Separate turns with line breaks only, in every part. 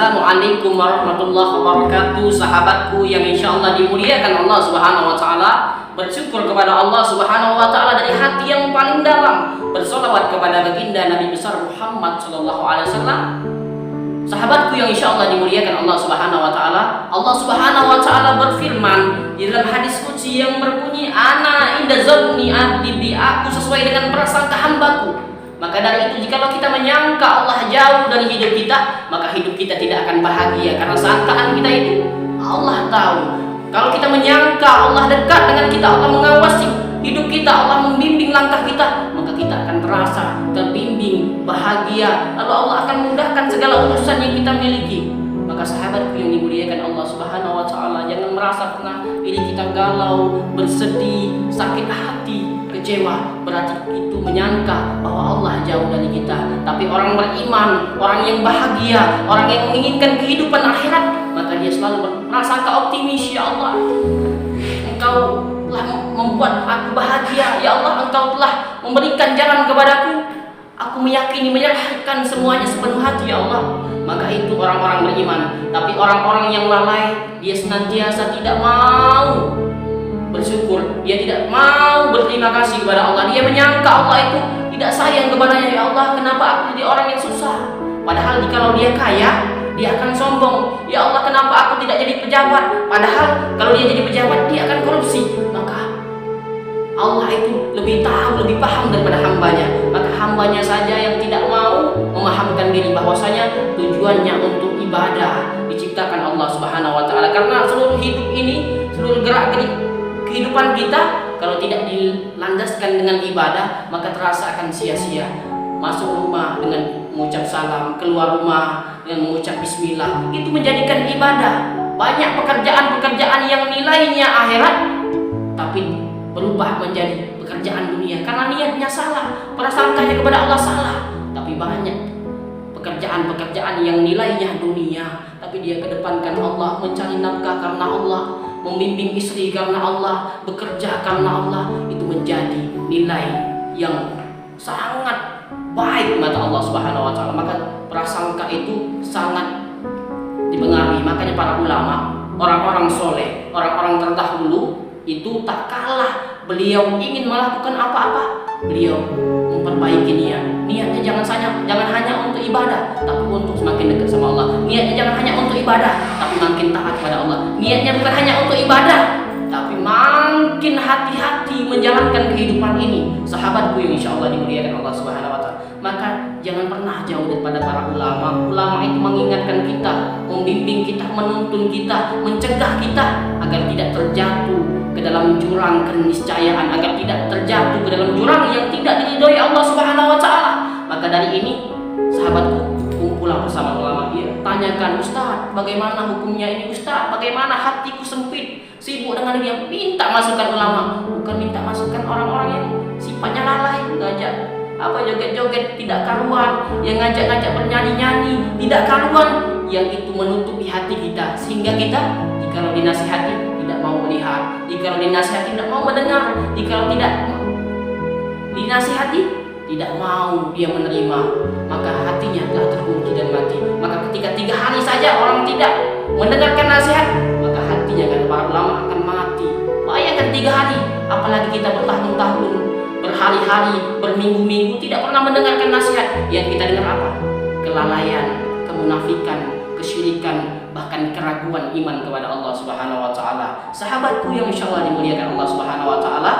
Assalamualaikum warahmatullahi wabarakatuh. Sahabatku yang insyaallah dimuliakan Allah Subhanahu wa taala, bersyukur kepada Allah Subhanahu wa taala dari hati yang paling dalam, bersolawat kepada baginda Nabi besar Muhammad sallallahu alaihi wasallam. Sahabatku yang insyaallah dimuliakan Allah Subhanahu wa taala, Allah Subhanahu wa taala berfirman di dalam hadis qudsi yang berbunyi, "Ana inda zanni abdi bi," aku sesuai dengan prasangka hambaku. Maka dari itu, jikalau kita menyangka Allah jauh dari hidup kita, maka hidup kita tidak akan bahagia, karena sangkaan kita itu Allah tahu. Kalau kita menyangka Allah dekat dengan kita, Allah mengawasi hidup kita, Allah membimbing langkah kita, maka kita akan terasa terbimbing, bahagia, lalu Allah akan mudahkan segala urusan yang kita miliki. Maka sahabatku yang dimuliakan Allah Subhanahu wa taala, jangan merasa pernah diri kita galau, bersedih, sakit hati, kecewa. Berarti itu menyangka bahwa Allah jauh dari kita. Tapi orang beriman, orang yang bahagia, orang yang menginginkan kehidupan akhirat, maka dia selalu merasa optimis. Ya Allah, Engkau telah membuat aku bahagia. Ya Allah, Engkau telah memberikan jalan kepadaku. Aku meyakini, menyerahkan semuanya sepenuh hati. Ya Allah. Maka itu orang-orang beriman. Tapi orang-orang yang lalai, dia senantiasa tidak mau bersyukur, dia tidak mau berterima kasih kepada Allah. Dia menyangka Allah itu tidak sayang kepadanya. Ya Allah, kenapa aku jadi orang yang susah? Padahal jikalau dia kaya, dia akan sombong. Ya Allah, kenapa aku tidak jadi pejabat? Padahal kalau dia jadi pejabat, dia akan korupsi. Maka Allah itu lebih tahu, lebih paham daripada hambanya. Maka hambanya saja yang tidak mau memahamkan diri bahwasanya tujuannya untuk ibadah diciptakan Allah Subhanahu wa taala. Karena seluruh hidup ini, seluruh gerak-gerik kehidupan kita kalau tidak dilandaskan dengan ibadah, maka terasa akan sia-sia. Masuk rumah dengan mengucap salam, keluar rumah dengan mengucap bismillah, itu menjadikan ibadah. Banyak pekerjaan-pekerjaan yang nilainya akhirat tapi berubah menjadi pekerjaan dunia karena niatnya salah, prasangkanya kepada Allah salah. Tapi banyak pekerjaan-pekerjaan yang nilainya dunia, tapi dia kedepankan Allah, mencari nafkah karena Allah, membimbing istri karena Allah, bekerja karena Allah, itu menjadi nilai yang sangat baik mata Allah Subhanahu wa taala. Maka prasangka itu sangat dipengaruhi. Makanya para ulama, orang-orang soleh, orang-orang terdahulu itu tak kalah beliau ingin melakukan apa-apa, beliau memperbaiki niat. Niatnya jangan hanya untuk ibadah, tapi untuk semakin dekat sama Allah. Niatnya jangan hanya untuk ibadah, tapi makin taat kepada Allah. Niatnya bukan hanya untuk ibadah, tapi makin hati-hati menjalankan kehidupan ini. Sahabatku yang insyaallah dimuliakan Allah Subhanahu wa taala, maka jangan pernah jauh daripada para ulama. Ulama itu mengingatkan kita, membimbing kita, menuntun kita, mencegah kita agar tidak terjatuh ke dalam jurang keniscayaan, agar tidak terjatuh ke dalam jurang yang tidak diridhoi Allah Subhanahu wa taala. Maka dari ini, sahabatku, kumpulah bersama ulama. Dia tanyakan, "Ustaz, bagaimana hukumnya ini? Ustaz, bagaimana hatiku sempit, sibuk dengan dia?" Minta masukan ulama, bukan minta masukan orang-orang yang sifatnya lalai, ngajak joget-joget tidak karuan, yang ngajak-ngajak bernyanyi-nyanyi tidak karuan, yang itu menutupi hati kita, sehingga kita jikalau dinasihati tidak mau melihat, jikalau dinasihati tidak mau mendengar, jikalau tidak dinasihati tidak mau dia menerima, maka hatinya telah terkunci dan mati. Maka ketika 3 hari saja orang tidak mendengarkan nasihat, maka hatinya, kata para ulama, akan mati. Bayangkan 3 hari, apalagi kita bertahun-tahun, berhari-hari, berminggu-minggu tidak pernah mendengarkan nasihat. Yang kita dengar apa? Kelalaian, kemunafikan, kesyirikan, bahkan keraguan iman kepada Allah Subhanahu wa taala. Sahabatku yang insyaallah dimuliakan Allah Subhanahu wa taala,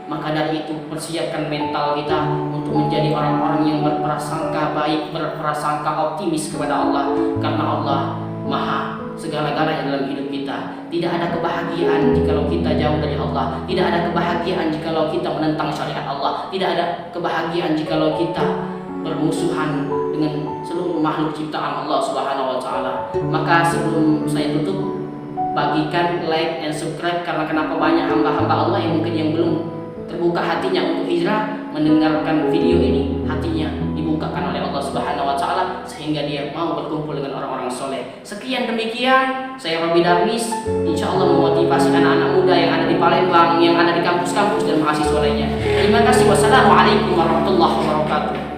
maka dari itu persiapkan mental kita untuk menjadi orang-orang yang berprasangka baik, berprasangka optimis kepada Allah, karena Allah Maha segala-galanya dalam hidup kita. Tidak ada kebahagiaan jikalau kita jauh dari Allah, tidak ada kebahagiaan jikalau kita menentang syariat Allah, tidak ada kebahagiaan jikalau kita bermusuhan dengan seluruh makhluk ciptaan Allah Subhanahu wa taala. Maka sebelum saya tutup, bagikan, like, and subscribe, karena kenapa banyak hamba-hamba Allah yang mungkin yang belum terbuka hatinya untuk hijrah, mendengarkan video ini, hatinya dibukakan oleh Allah Subhanahu wa taala sehingga dia mau berkumpul dengan orang-orang soleh. Sekian demikian, saya Robby Darwis, insyaallah memotivasi anak-anak muda yang ada di Palembang, yang ada di kampus-kampus dan mahasiswa lainnya. Terima kasih. Wassalamualaikum warahmatullahi wabarakatuh.